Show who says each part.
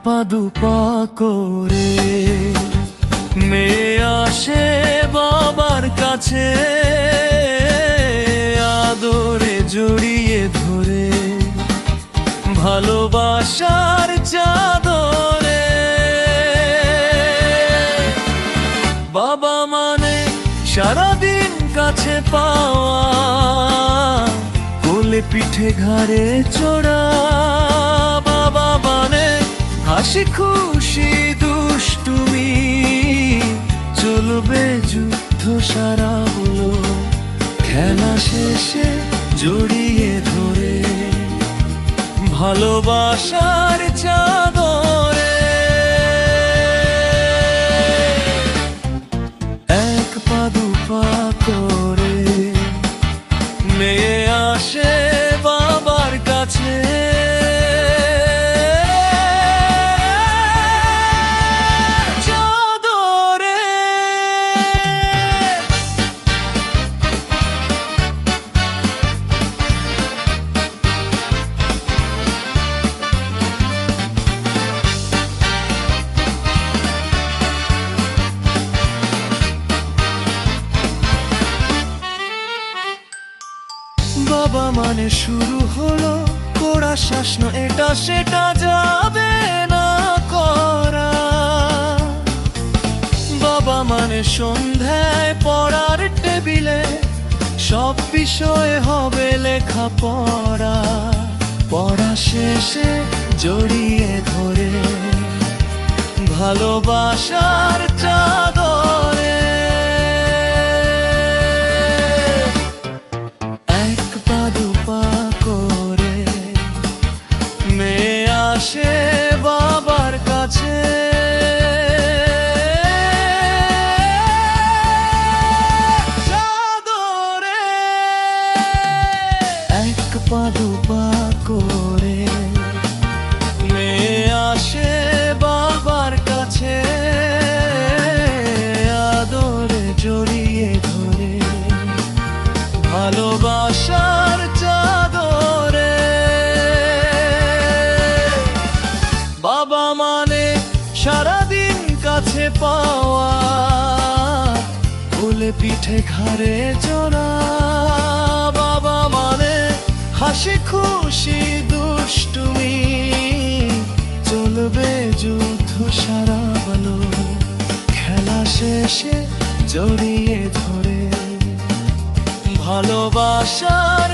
Speaker 1: পা দুপা করে মেয়ে আসে বাবার কাছে, আদরে জড়িয়ে ধরে ভালোবাসার চাদরে। বাবা মানে সারাদিন কাছে পাওয়া, কোলে পিঠে ঘাড়ে চড়া। বাবা মানে হাসি খুশি দুষ্টুমি, চলবে যুদ্ধ সারা হলো খেলা শেষে জড়িয়ে ধরে ভালোবাসার চাদরে। এক পা দুপা করে মেয়ে আসে বাবার কাছে, বাবা মানে শুরু হলো কড়া শাসন, এটা সেটা যাবে না করা। বাবা মানে সন্ধ্যায় পড়ার টেবিলে সব বিষয়ে হবে লেখাপড়া। পড়া শেষে জড়িয়ে ধরে ভালোবাসার চাদরে। আসে বাবার কাছে, চাদরে। এক পা দুপা করে মেয়ে আসে বাবার কাছে, আদরে জড়িয়ে ধরে ভালোবাসার চাদরে। বাবা মানে সারাদিন কাছে পাওয়া, কোলে পিঠে ঘাড়ে চড়া। বাবা মানে হাসি খুশি দুষ্টুমি, চলবে যুদ্ধ সারা বলো খেলা শেষে জড়িয়ে ধরে ভালোবাসার